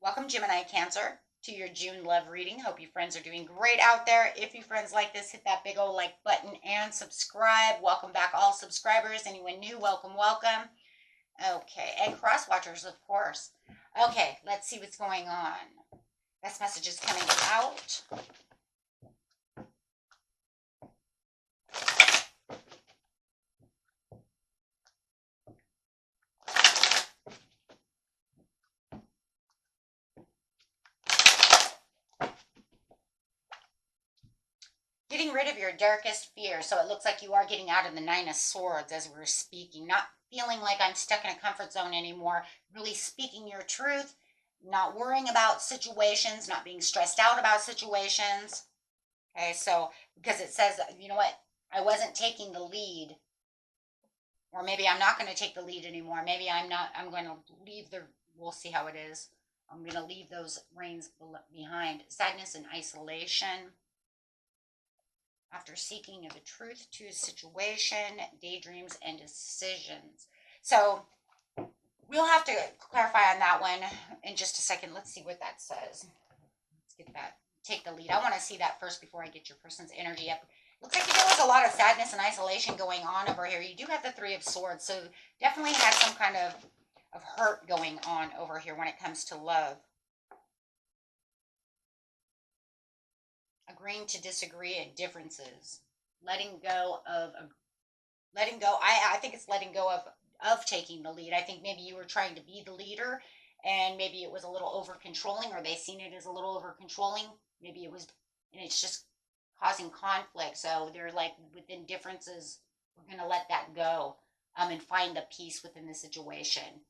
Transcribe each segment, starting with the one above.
Welcome, Gemini Cancer, to your June love reading. Hope you friends are doing great out there. If you friends like this, hit that big old like button and subscribe. Welcome back, all subscribers. Anyone new, welcome, welcome. Okay, and cross watchers, of course. Okay, let's see what's going on. This message is coming out. Getting rid of your darkest fear. So it looks like you are getting out of the Nine of Swords as we're speaking. Not feeling like I'm stuck in a comfort zone anymore. Really speaking your truth. Not worrying about situations. Not being stressed out about situations. Okay, so because it says, you know what? I wasn't taking the lead. Or maybe I'm not going to take the lead anymore. Maybe I'm not. I'm going to leave the. We'll see how it is. I'm going to leave those reins behind. Sadness and isolation. After seeking the truth to a situation, daydreams, and decisions. So we'll have to clarify on that one in just a second. Let's see what that says. Let's get that. Take the lead. I want to see that first before I get your person's energy up. Looks like there was a lot of sadness and isolation going on over here. You do have the Three of Swords, so definitely had some kind of hurt going on over here when it comes to love. Agreeing to disagree and differences. Letting go. I think it's letting go of taking the lead. I think maybe you were trying to be the leader and maybe it was a little over controlling, or they seen it as a little over controlling. Maybe it was, and it's just causing conflict. So they're like, within differences, we're going to let that go and find the peace within the situation.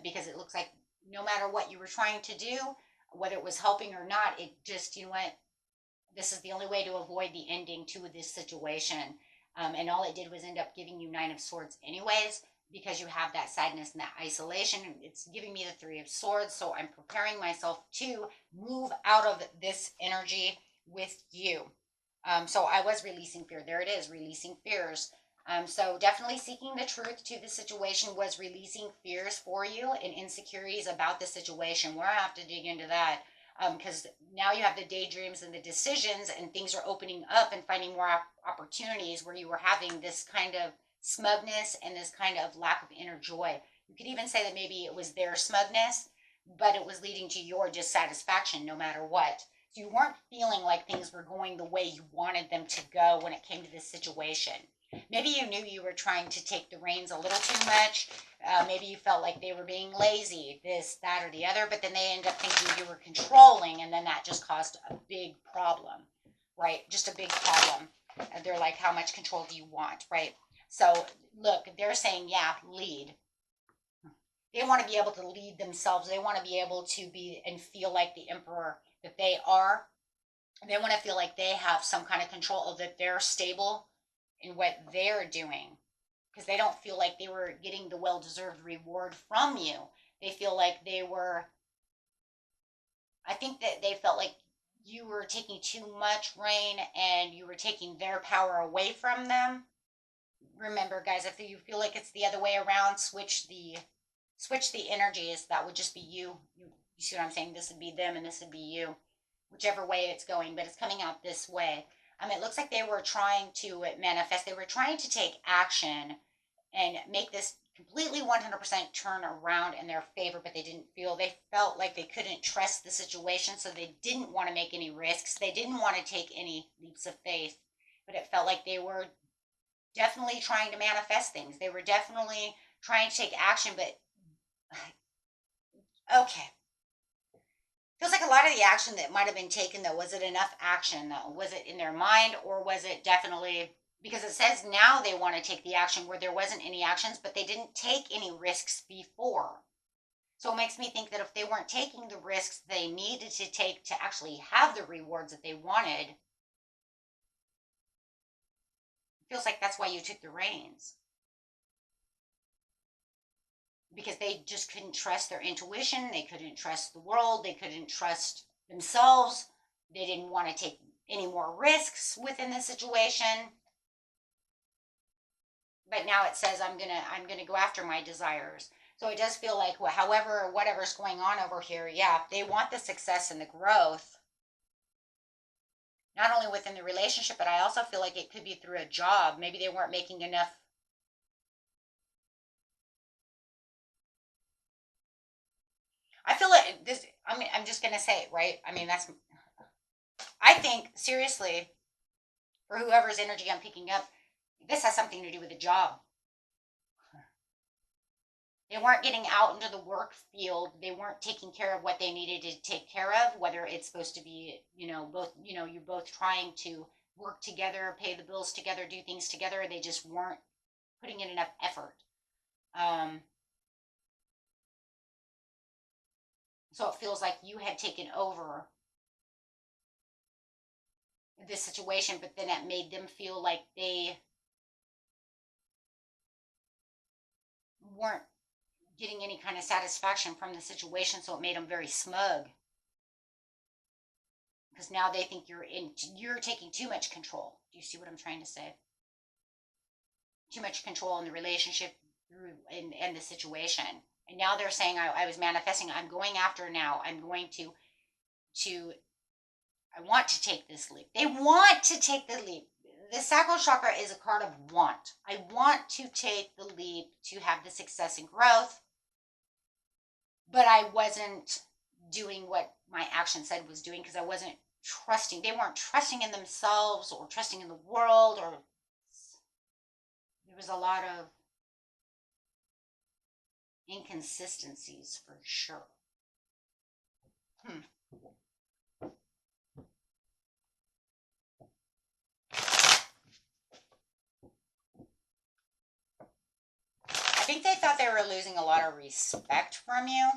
Because it looks like no matter what you were trying to do, whether it was helping or not, it just, you know what, this is the only way to avoid the ending to this situation. And all it did was end up giving you Nine of Swords anyways, because you have that sadness and that isolation. It's giving me the Three of Swords, so I'm preparing myself to move out of this energy with you. So I was releasing fear. There it is, releasing fears. So definitely seeking the truth to the situation was releasing fears for you and insecurities about the situation. We're going to have to dig into that. Because now you have the daydreams and the decisions, and things are opening up and finding more opportunities where you were having this kind of smugness and this kind of lack of inner joy. You could even say that maybe it was their smugness, but it was leading to your dissatisfaction no matter what. So you weren't feeling like things were going the way you wanted them to go when it came to this situation. Maybe you knew you were trying to take the reins a little too much. Maybe you felt like they were being lazy, this, that, or the other, but then they end up thinking you were controlling, and then that just caused a big problem, right? Just a big problem. They're like, how much control do you want, right? So look, they're saying, yeah, lead. They want to be able to lead themselves. They want to be able to be and feel like the emperor that they are. They want to feel like they have some kind of control, or that they're stable in what they're doing, because they don't feel like they were getting the well-deserved reward from you. They feel like they were, I think that they felt like you were taking too much reign and you were taking their power away from them. Remember, guys, if you feel like it's the other way around, switch the energies. That would just be you see what I'm saying? This would be them and this would be you, whichever way it's going, but it's coming out this way. It looks like they were trying to manifest. They were trying to take action and make this completely 100% turn around in their favor, but they felt like they couldn't trust the situation, so they didn't want to make any risks. They didn't want to take any leaps of faith, but it felt like they were definitely trying to manifest things. They were definitely trying to take action, but okay. Feels like a lot of the action that might have been taken, though, was it enough action, though? Was it in their mind, or was it definitely, because it says now they want to take the action where there wasn't any actions, but they didn't take any risks before. So it makes me think that if they weren't taking the risks they needed to take to actually have the rewards that they wanted, it feels like that's why you took the reins. Because they just couldn't trust their intuition. They couldn't trust the world. They couldn't trust themselves. They didn't want to take any more risks within the situation. But now it says, I'm gonna go after my desires. So it does feel like, however, whatever's going on over here, yeah, they want the success and the growth, not only within the relationship, but I also feel like it could be through a job. Maybe they weren't making enough. I feel like this, I mean, I'm just going to say it, right? I mean, I think, seriously, for whoever's energy I'm picking up, this has something to do with the job. They weren't getting out into the work field. They weren't taking care of what they needed to take care of, whether it's supposed to be, you're both trying to work together, pay the bills together, do things together. They just weren't putting in enough effort. Um, so it feels like you had taken over this situation, but then it made them feel like they weren't getting any kind of satisfaction from the situation. So it made them very smug because now they think you're taking too much control. Do you see what I'm trying to say? Too much control in the relationship through and the situation. And now they're saying, I was manifesting, I'm going after now. I'm going to I want to take this leap. They want to take the leap. The sacral chakra is a card of want. I want to take the leap to have the success and growth, but I wasn't doing what my action said was doing because I wasn't trusting. They weren't trusting in themselves or trusting in the world, or there was a lot of inconsistencies for sure. I think they thought they were losing a lot of respect from you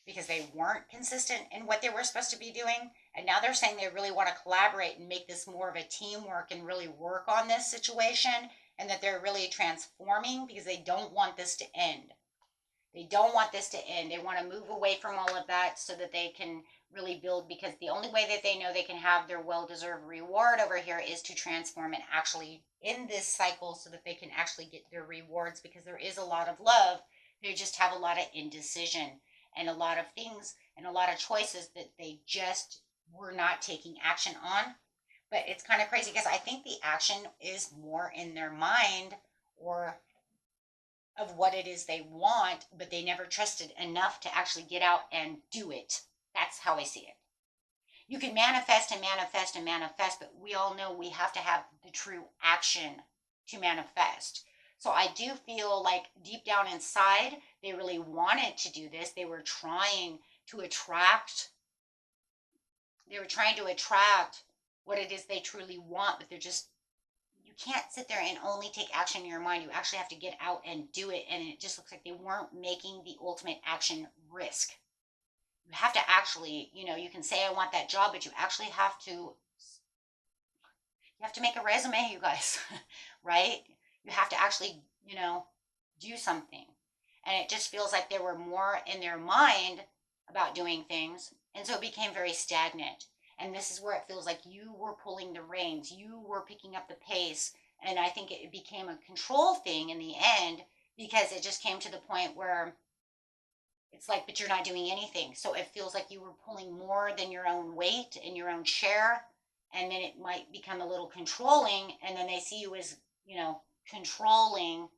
because they weren't consistent in what they were supposed to be doing. And now they're saying they really want to collaborate and make this more of a teamwork and really work on this situation, and that they're really transforming because they don't want this to end. They don't want this to end. They want to move away from all of that so that they can really build, because the only way that they know they can have their well-deserved reward over here is to transform and actually end this cycle so that they can actually get their rewards, because there is a lot of love. They just have a lot of indecision and a lot of things and a lot of choices that they just were not taking action on. But it's kind of crazy because I think the action is more in their mind, or of what it is they want, but they never trusted enough to actually get out and do it. That's how I see it. You can manifest and manifest and manifest, but we all know we have to have the true action to manifest. So I do feel like deep down inside, they really wanted to do this. They were trying to attract what it is they truly want, but you can't sit there and only take action in your mind. You actually have to get out and do it. And it just looks like they weren't making the ultimate action risk. You have to actually, you can say, I want that job, but you actually have to make a resume, you guys, right? You have to actually, do something. And it just feels like they were more in their mind about doing things. And so it became very stagnant. And this is where it feels like you were pulling the reins, you were picking up the pace. And I think it became a control thing in the end, because it just came to the point where it's like, but you're not doing anything. So it feels like you were pulling more than your own weight and your own share. And then it might become a little controlling. And then they see you as, controlling.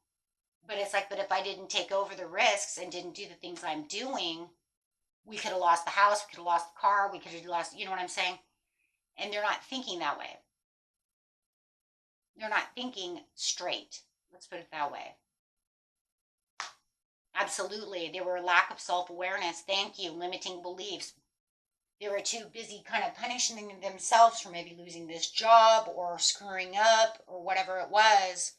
But it's like, but if I didn't take over the risks and didn't do the things I'm doing, we could have lost the house, we could have lost the car, we could have lost, you know what I'm saying? And they're not thinking that way. They're not thinking straight. Let's put it that way. Absolutely. They were a lack of self-awareness. Thank you. Limiting beliefs. They were too busy kind of punishing themselves for maybe losing this job or screwing up or whatever it was,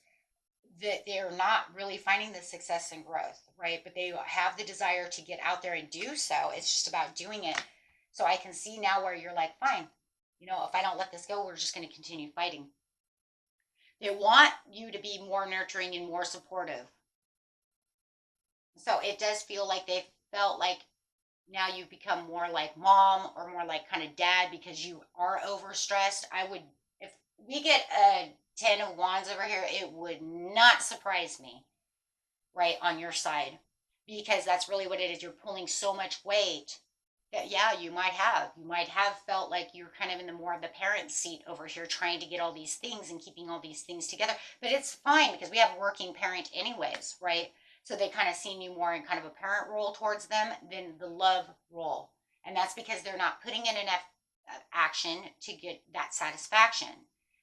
that they're not really finding the success and growth, right? But they have the desire to get out there and do so. It's just about doing it. So I can see now where you're like, fine, if I don't let this go, we're just going to continue fighting. They want you to be more nurturing and more supportive. So it does feel like they felt like now you've become more like mom or more like kind of dad because you are overstressed. If we get Ten of Wands over here, it would not surprise me, right, on your side, because that's really what it is. You're pulling so much weight that, yeah, you might have felt like you're kind of in the more of the parent seat over here, trying to get all these things and keeping all these things together. But it's fine because we have a working parent anyways, right? So they kind of seen you more in kind of a parent role towards them than the love role. And that's because they're not putting in enough action to get that satisfaction.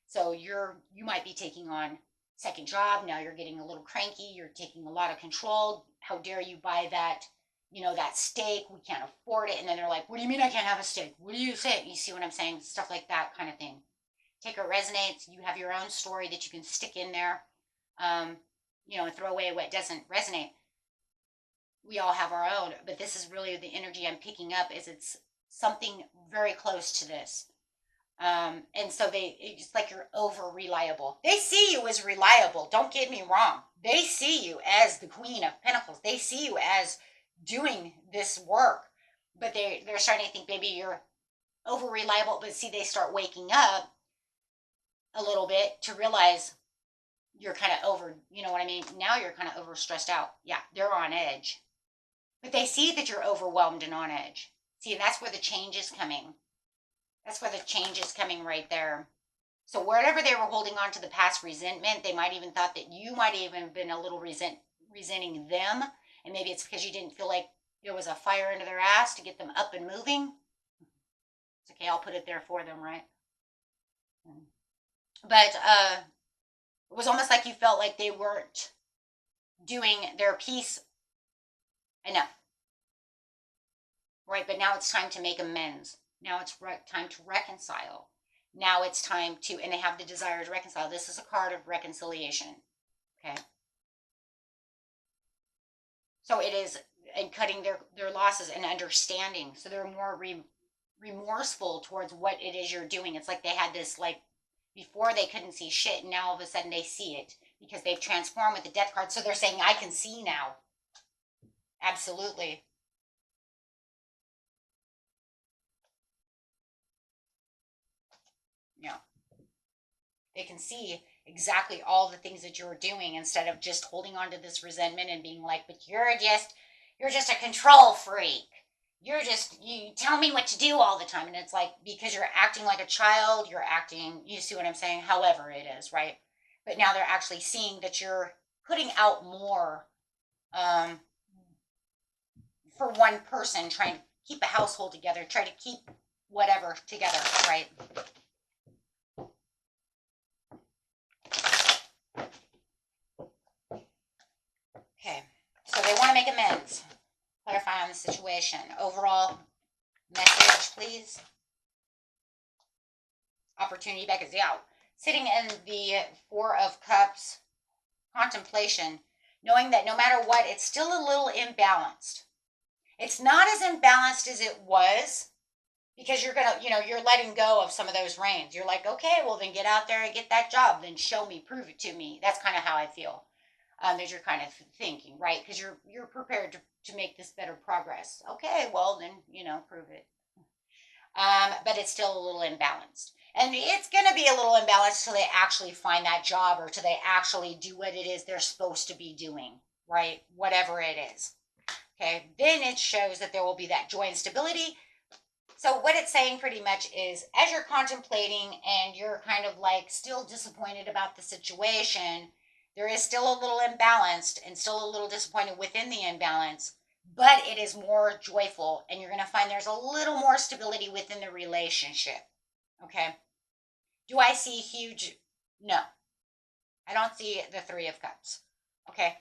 So you might be taking on second job. Now you're getting a little cranky. You're taking a lot of control. How dare you buy that, that steak? We can't afford it. And then they're like, what do you mean I can't have a steak? What do you say? You see what I'm saying? Stuff like that kind of thing. Take what resonates. You have your own story that you can stick in there, and throw away what doesn't resonate. We all have our own, but this is really the energy I'm picking up, is it's something very close to this. And so it's like you're over reliable. They see you as reliable. Don't get me wrong. They see you as the Queen of Pentacles. They see you as doing this work, but they're starting to think maybe you're over reliable. But see, they start waking up a little bit to realize you're kind of over, you know what I mean? Now you're kind of over stressed out. Yeah, they're on edge, but they see that you're overwhelmed and on edge. See, and that's where the change is coming. That's where the change is coming right there. So wherever they were holding on to the past resentment, they might even thought that you might even been a little resenting them. And maybe it's because you didn't feel like there was a fire under their ass to get them up and moving. It's okay, I'll put it there for them, right? But it was almost like you felt like they weren't doing their piece enough. Right, but now it's time to make amends. Now it's time to reconcile. Now it's time to, and they have the desire to reconcile. This is a card of reconciliation. Okay. So it is, and cutting their losses and understanding. So they're more remorseful towards what it is you're doing. It's like they had this, like, before they couldn't see shit, and now all of a sudden they see it because they've transformed with the death card. So they're saying, I can see now. Absolutely. Yeah. They can see exactly all the things that you're doing instead of just holding on to this resentment and being like, but you're just a control freak. You tell me what to do all the time. And it's like, because you're acting like a child, you see what I'm saying? However it is, right? But now they're actually seeing that you're putting out more for one person, trying to keep a household together, try to keep whatever together, right? Okay, so they want to make amends. Clarify on the situation. Overall message, please. Opportunity back is out. Sitting in the Four of Cups, contemplation, knowing that no matter what, it's still a little imbalanced. It's not as imbalanced as it was, because you're letting go of some of those reins. You're like, okay, well then get out there and get that job. Then show me, prove it to me. That's kind of how I feel. That you're kind of thinking, right? Because you're prepared to make this better progress. Okay, well then, prove it. But it's still a little imbalanced. And it's going to be a little imbalanced till they actually find that job, or till they actually do what it is they're supposed to be doing, right? Whatever it is. Okay, then it shows that there will be that joy and stability. So what it's saying pretty much is, as you're contemplating and you're kind of like still disappointed about the situation, there is still a little imbalanced and still a little disappointed within the imbalance, but it is more joyful, and you're going to find there's a little more stability within the relationship. Okay. Do I see huge? No. I don't see the Three of Cups. Okay.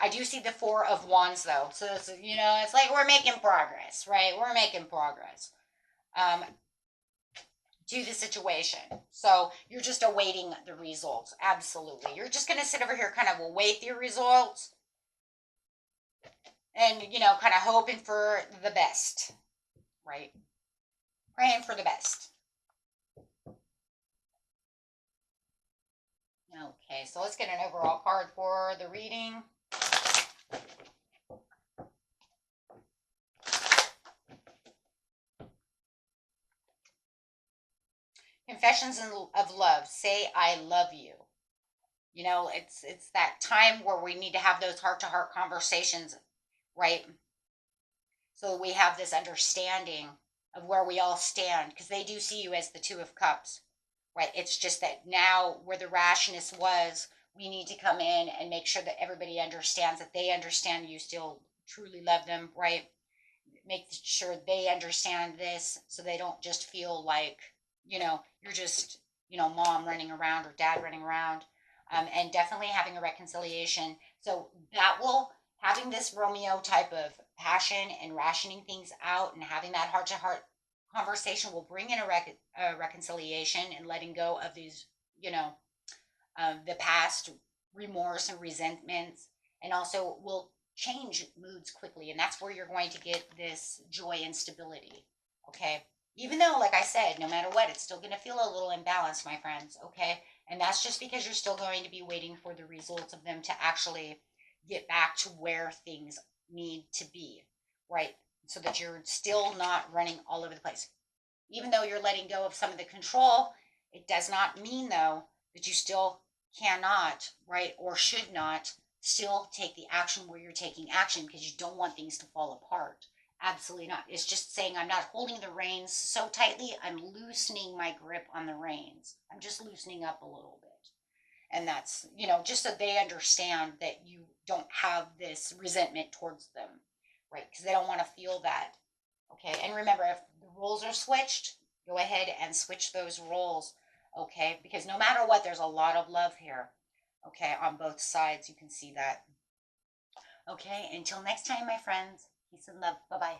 I do see the Four of Wands though. So it's like we're making progress, right? We're making progress to the situation. So you're just awaiting the results. Absolutely. You're just going to sit over here, kind of await the results, and, kind of hoping for the best, right? Praying for the best. Okay, so let's get an overall card for the reading. Confessions of love. Say, I love you. You know, it's that time where we need to have those heart to heart conversations, right? So we have this understanding of where we all stand, because they do see you as the Two of Cups, right? It's just that now where the rashness was, we need to come in and make sure that everybody understands, that they understand you still truly love them, right? Make sure they understand this so they don't just feel like, you're just, mom running around or dad running around. And definitely having a reconciliation. So that will, having this Romeo type of passion and rationing things out and having that heart to heart conversation will bring in a reconciliation and letting go of these, you know, the past remorse and resentments, and also will change moods quickly. And that's where you're going to get this joy and stability. Okay. Even though, like I said, no matter what, it's still going to feel a little imbalanced, my friends. Okay. And that's just because you're still going to be waiting for the results of them to actually get back to where things need to be. Right. So that you're still not running all over the place. Even though you're letting go of some of the control, it does not mean, though, that you still cannot, right, or should not still take the action where you're taking action, because you don't want things to fall apart. Absolutely not. It's just saying, I'm not holding the reins so tightly, I'm loosening my grip on the reins. I'm just loosening up a little bit. And that's, just so they understand that you don't have this resentment towards them, right? Because they don't want to feel that. Okay, and remember, if the roles are switched, go ahead and switch those roles. Okay, because no matter what, there's a lot of love here. Okay, on both sides, you can see that. Okay, until next time, my friends, peace and love. Bye bye.